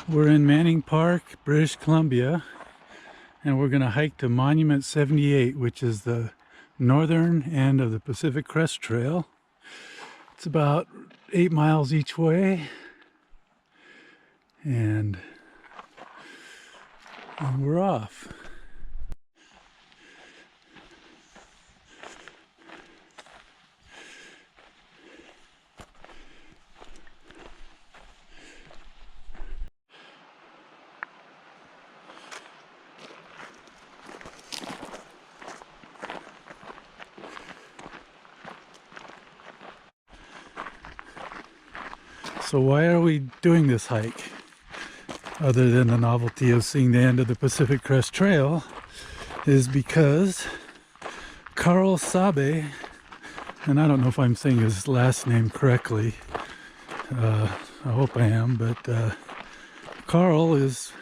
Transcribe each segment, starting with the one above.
We're in Manning Park, British Columbia, and we're going to hike to Monument 78, which is the northern end of the Pacific Crest Trail. It's about 8 miles each way, and we're off. So why are we doing this hike? Other than the novelty of seeing the end of the Pacific Crest Trail, is because Karel Sabbe, and I don't know if I'm saying his last name correctly, I hope I am, but Karel is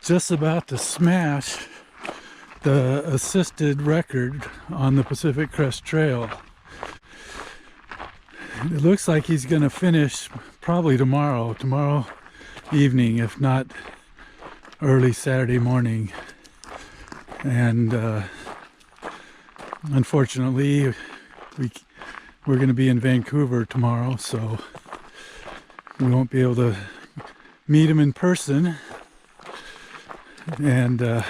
just about to smash the assisted record on the Pacific Crest Trail. It looks like he's going to finish probably tomorrow evening, if not early Saturday morning. And unfortunately, we're going to be in Vancouver tomorrow, so we won't be able to meet him in person. And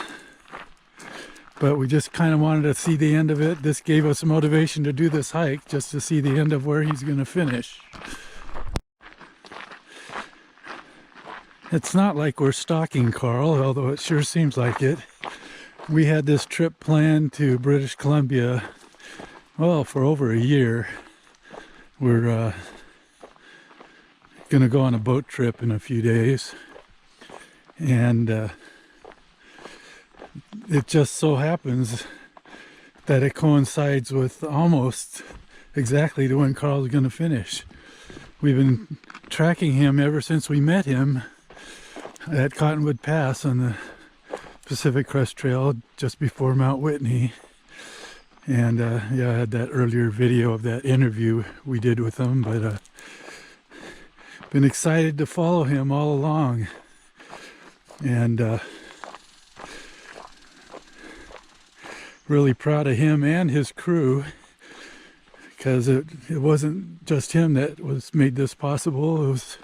but we just kind of wanted to see the end of it. This gave us motivation to do this hike, just to see the end of where he's going to finish. It's not like we're stalking Karel, although it sure seems like it. We had this trip planned to British Columbia, well, for over a year. We're going to go on a boat trip in a few days. And it just so happens that it coincides with almost exactly to when Karel's going to finish. We've been tracking him ever since we met him at Cottonwood Pass on the Pacific Crest Trail just before Mount Whitney. And yeah, I had that earlier video of that interview we did with him, but been excited to follow him all along. And really proud of him and his crew, because it wasn't just him that made this possible. It was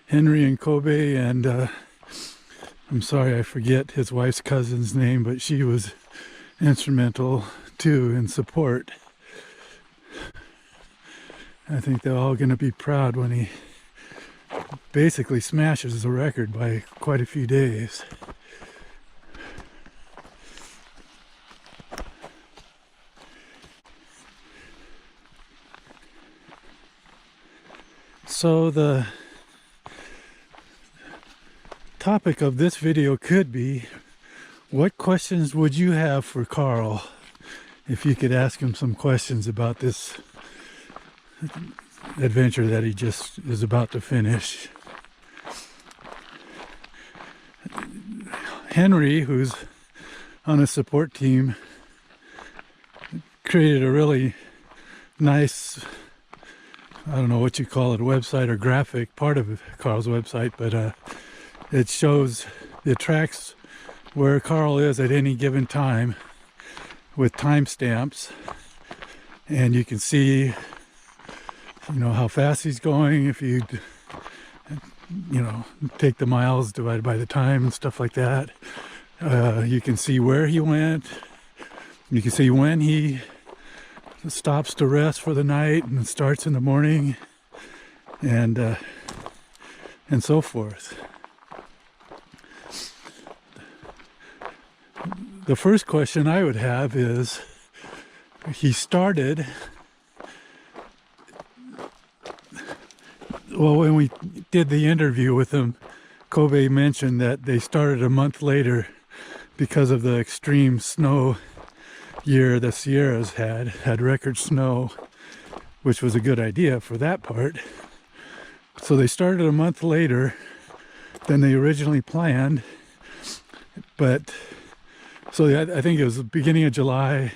Henri and Kobe, and I'm sorry I forget his wife's cousin's name, but she was instrumental too in support. I think they're all going to be proud when he basically smashes the record by quite a few days. So the topic of this video could be, what questions would you have for Karel if you could ask him some questions about this adventure that he just is about to finish? Henri, who's on a support team, created a really nice, I don't know what you call it, website or graphic, part of Karel's website, but it shows, it tracks where Karel is at any given time with timestamps, and you can see, how fast he's going if you take the miles divided by the time and stuff like that. You can see where he went. You can see when he stops to rest for the night and starts in the morning, and so forth. The first question I would have is, he started, well, when we did the interview with him, Kobe mentioned that they started a month later because of the extreme snow year the Sierras had record snow, which was a good idea for that part. So they started a month later than they originally planned, but so I think it was the beginning of July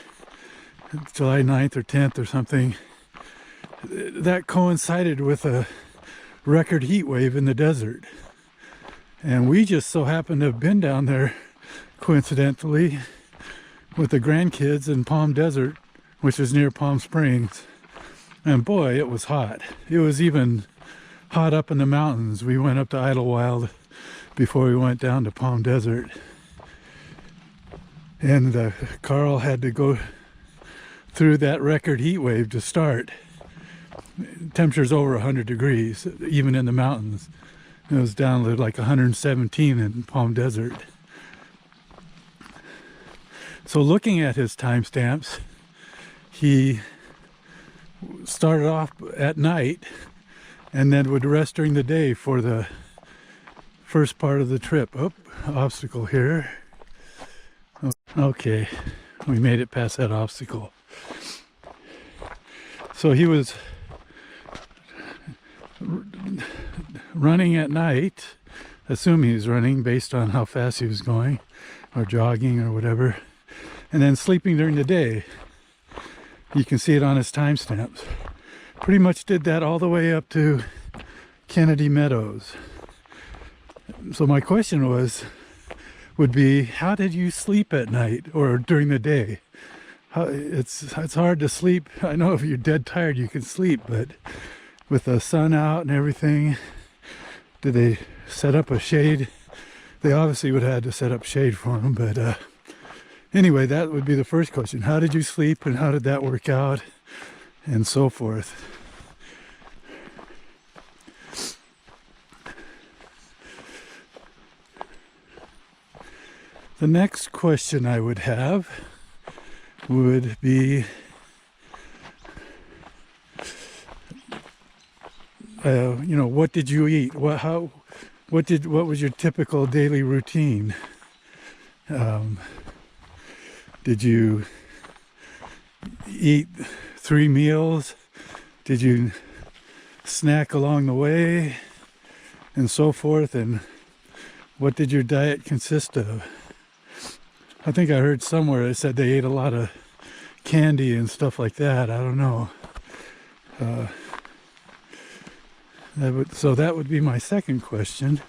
9th or 10th or something. That coincided with a record heat wave in the desert. And we just so happened to have been down there coincidentally with the grandkids in Palm Desert, which is near Palm Springs. And boy, it was hot. It was even hot up in the mountains. We went up to Idlewild before we went down to Palm Desert. And Karel had to go through that record heat wave to start. Temperature's over 100 degrees, even in the mountains. It was down to like 117 in Palm Desert. So looking at his timestamps, he started off at night and then would rest during the day for the first part of the trip. Oh, obstacle here. Okay, we made it past that obstacle. So he was running at night, assuming he was running based on how fast he was going, or jogging or whatever, and then sleeping during the day. You can see it on his timestamps. Pretty much did that all the way up to Kennedy Meadows. So my question would be, how did you sleep at night or during the day? It's hard to sleep. I know if you're dead tired you can sleep, but with the sun out and everything, did they set up a shade? They obviously would have had to set up shade for him, but anyway, that would be the first question. How did you sleep and how did that work out, and so forth. The next question I would have would be, you know, what did you eat? What was your typical daily routine? Did you eat 3 meals? Did you snack along the way, and so forth? And what did your diet consist of? I think I heard somewhere it said they ate a lot of candy and stuff like that. I don't know. So that would be my second question.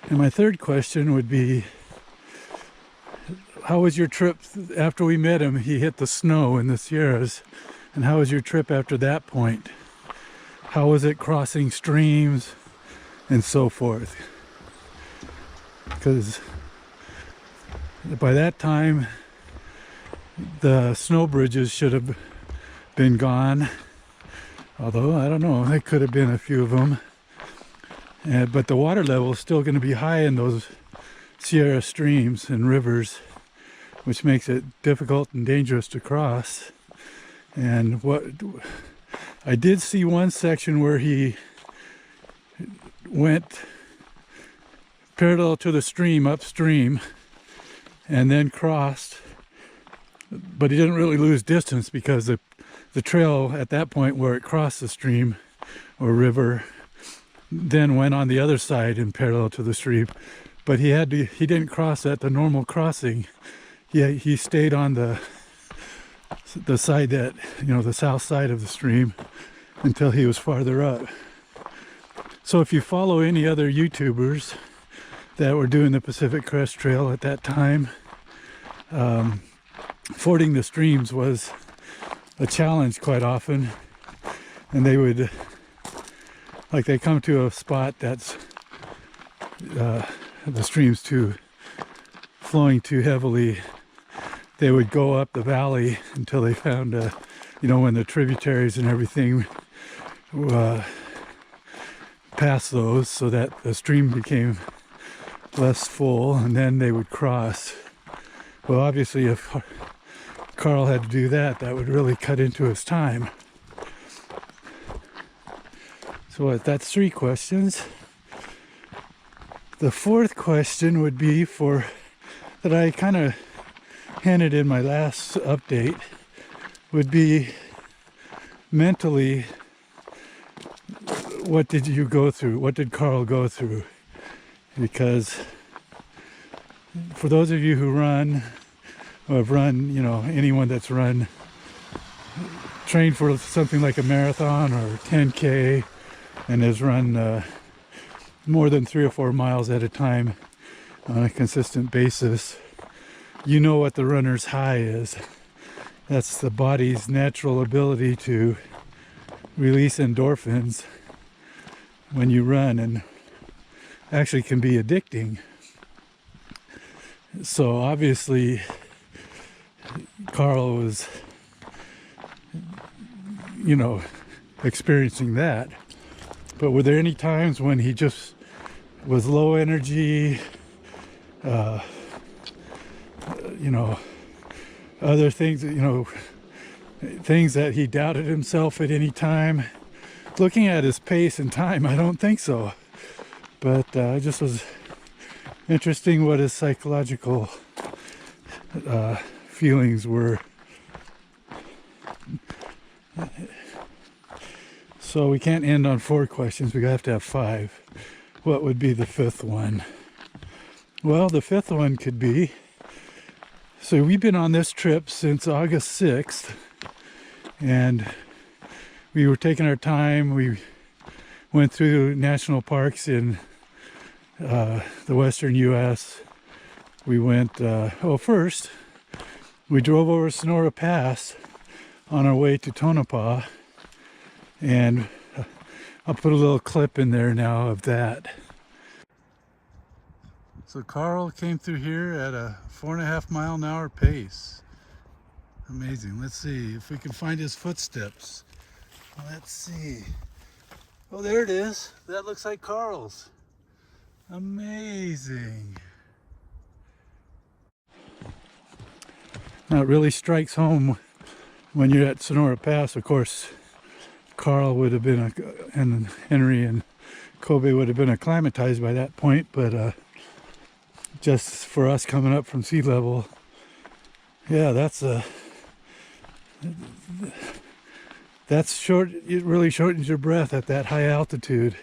And my third question would be, how was your trip after we met him? He hit the snow in the Sierras. And how was your trip after that point? How was it crossing streams and so forth? Because by that time, the snow bridges should have been gone. Although, I don't know, there could have been a few of them. But the water level is still going to be high in those Sierra streams and rivers, which makes it difficult and dangerous to cross. And what I did see one section where he went parallel to the stream upstream and then crossed, but he didn't really lose distance because the trail at that point where it crossed the stream or river then went on the other side and parallel to the stream. But he didn't cross at the normal crossing. He stayed on the side that, you know, the south side of the stream until he was farther up. So if you follow any other YouTubers that were doing the Pacific Crest Trail at that time, fording the streams was a challenge quite often. And they would, like, they come to a spot that's the stream's flowing too heavily, they would go up the valley until they found you know, when the tributaries and everything passed those, so that the stream became less full, and then they would cross. Well, obviously if Karel had to do that, that would really cut into his time. So that's 3 questions. The fourth question would be that I kind of hinted in my last update, would be mentally, what did you go through? What did Karel go through? Because for those of you who run, or have run, you know, anyone that's trained for something like a marathon or 10K and has run more than 3 or 4 miles at a time on a consistent basis, you know what the runner's high is. That's the body's natural ability to release endorphins when you run, and actually can be addicting. So obviously Karel was, you know, experiencing that. But were there any times when he just was low energy, you know, other things, you know, things that he doubted himself at any time? Looking at his pace and time, I don't think so. But it just was interesting what his psychological feelings were. So we can't end on 4 questions, we have to have 5. What would be the 5th one? Well, the 5th one could be, so we've been on this trip since August 6th, and we were taking our time. We went through national parks in the western U.S. We went, first we drove over Sonora Pass on our way to Tonopah, and I'll put a little clip in there now of that. So Karel came through here at a 4.5 mile an hour pace. Amazing. Let's see if we can find his footsteps. Let's see. Oh, there it is. That looks like Karel's. Amazing. Now it really strikes home when you're at Sonora Pass. Of course, Karel would have been, and Henri and Kobe would have been acclimatized by that point, but just for us coming up from sea level, yeah, that's short. It really shortens your breath at that high altitude.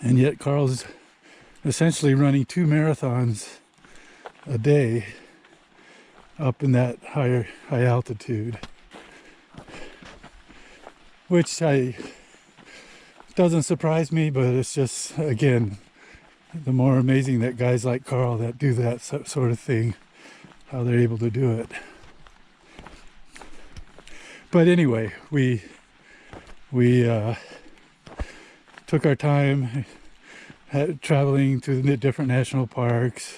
And yet Karel's essentially running 2 marathons a day up in that high altitude, which doesn't surprise me, but it's just, again, the more amazing that guys like Karel that do that sort of thing, how they're able to do it. But anyway, we took our time traveling to the different national parks.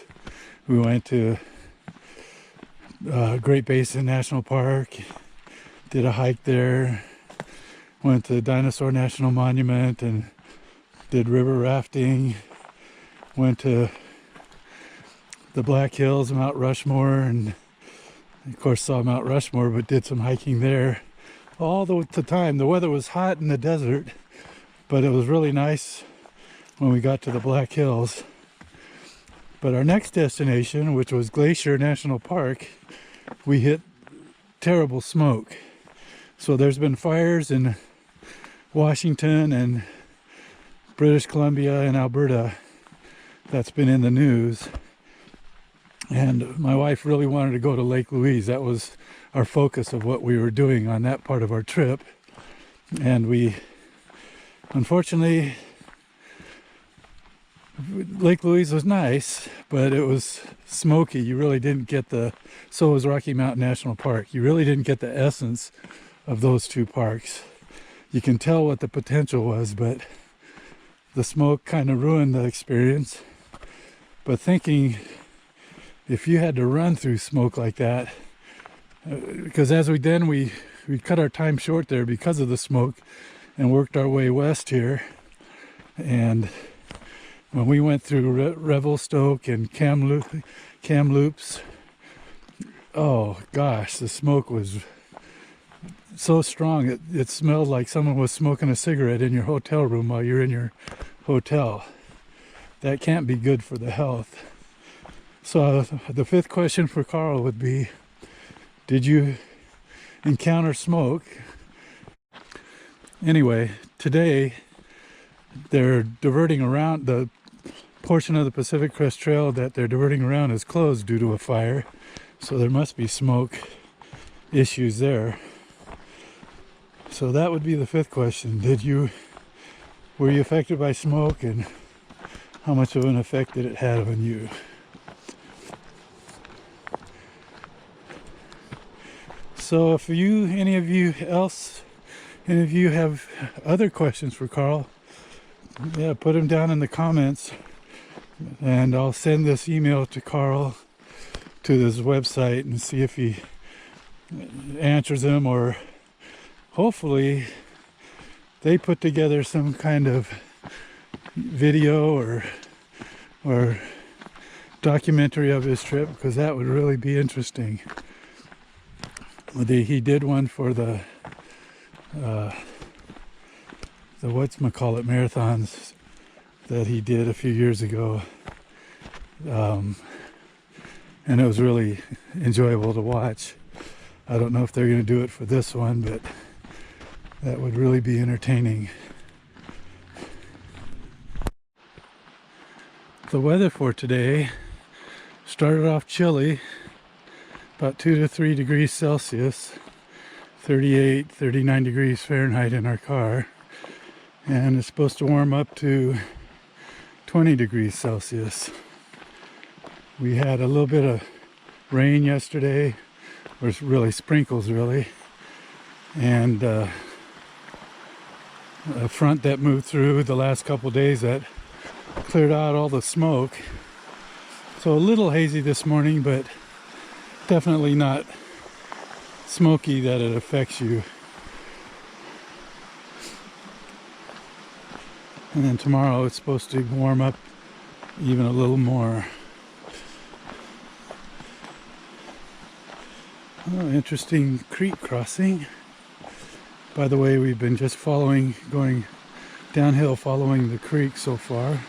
We went to Great Basin National Park, did a hike there, went to Dinosaur National Monument and did river rafting, went to the Black Hills, Mount Rushmore, and of course saw Mount Rushmore, but did some hiking there. All the time, the weather was hot in the desert, but it was really nice when we got to the Black Hills. But our next destination, which was Glacier National Park, we hit terrible smoke. So there's been fires in Washington and British Columbia and Alberta that's been in the news. And my wife really wanted to go to Lake Louise. That was our focus of what we were doing on that part of our trip. And we, unfortunately, Lake Louise was nice, but it was smoky. You really didn't get so was Rocky Mountain National Park. You really didn't get the essence of those 2 parks. You can tell what the potential was, but the smoke kind of ruined the experience. But thinking, if you had to run through smoke like that, because as we cut our time short there because of the smoke and worked our way west here. And when we went through Revelstoke and Kamloops, oh gosh, the smoke was so strong. It smelled like someone was smoking a cigarette in your hotel room while you're in your hotel. That can't be good for the health. So the 5th question for Karel would be, did you encounter smoke? Anyway, today they're diverting around. The portion of the Pacific Crest Trail that they're diverting around is closed due to a fire. So there must be smoke issues there. So that would be the 5th question. Did you were you affected by smoke, and how much of an effect did it have on you? So if any of you have other questions for Karel, yeah, put them down in the comments, and I'll send this email to Karel to this website and see if he answers them, or hopefully they put together some kind of video or documentary of his trip, because that would really be interesting. He did one for the whatchamacallit marathons that he did a few years ago, and it was really enjoyable to watch. I don't know if they're going to do it for this one, but that would really be entertaining. The weather for today started off chilly, about 2 to 3 degrees Celsius, 38, 39 degrees Fahrenheit in our car, and it's supposed to warm up to 20 degrees Celsius. We had a little bit of rain yesterday, or really sprinkles really, and a front that moved through the last couple days that cleared out all the smoke. So a little hazy this morning, but definitely not smoky that it affects you. And then tomorrow it's supposed to warm up even a little more. Oh, interesting creek crossing. By the way, we've been just going downhill following the creek so far.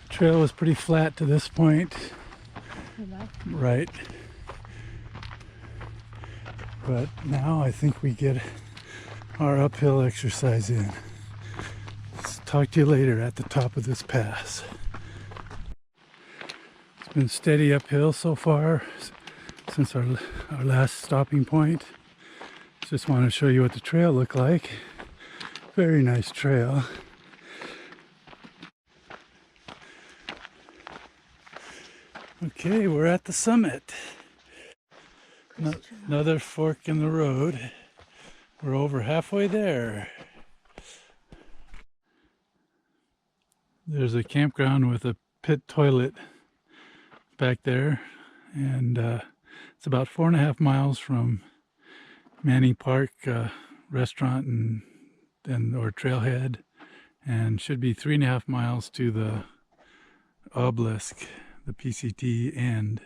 Trail was pretty flat to this point. Right. But now I think we get our uphill exercise in. Let's talk to you later at the top of this pass. It's been steady uphill so far since our last stopping point. Just want to show you what the trail looked like. Very nice trail. Okay, we're at the summit. Another fork in the road. We're over halfway there. There's a campground with a pit toilet back there, and it's about 4.5 miles from Manning Park restaurant or trailhead, and should be 3.5 miles to the obelisk, the PCT end.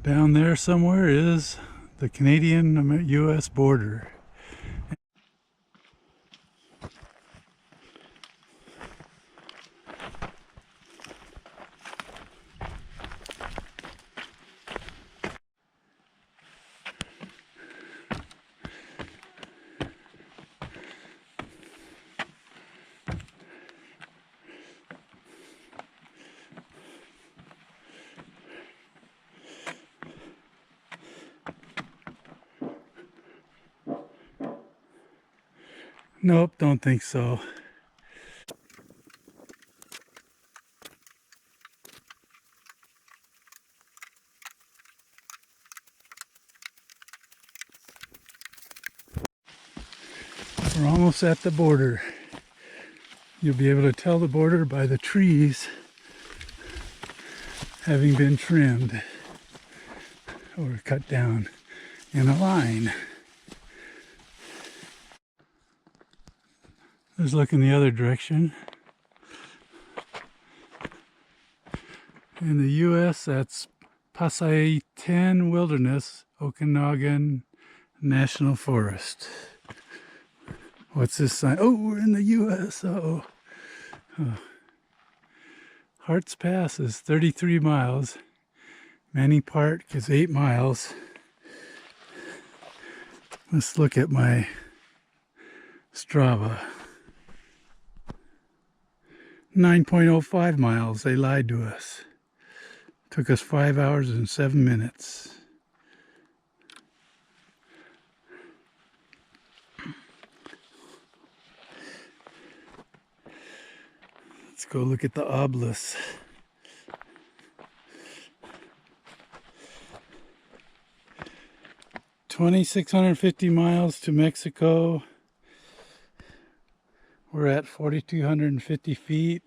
Down there somewhere is the Canadian-US border. Nope, don't think so. We're almost at the border. You'll be able to tell the border by the trees having been trimmed or cut down in a line. Let's look in the other direction. In the U.S., that's Pasay 10 Wilderness, Okanagan National Forest. What's this sign? Oh, we're in the U.S. Uh-oh. Oh. Harts Pass is 33 miles. Manning Park is 8 miles. Let's look at my Strava. 9.05 miles. They lied to us. Took us 5 hours and 7 minutes. Let's go look at the obelisk. $2,650 miles to Mexico. We're at 4,250 feet.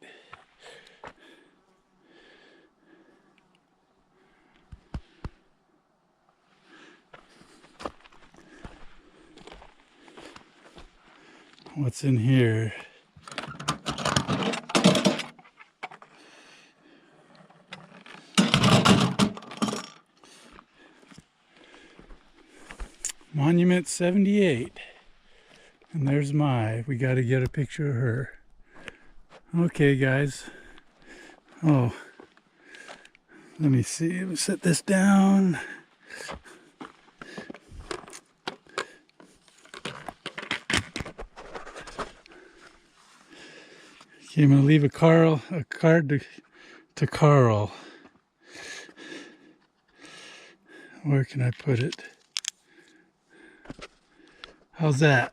What's in here? Monument 78. And there's we got to get a picture of her. Okay, guys. Oh, let me see. Let me set this down. Okay, I'm going to leave a card to Karel. Where can I put it? How's that?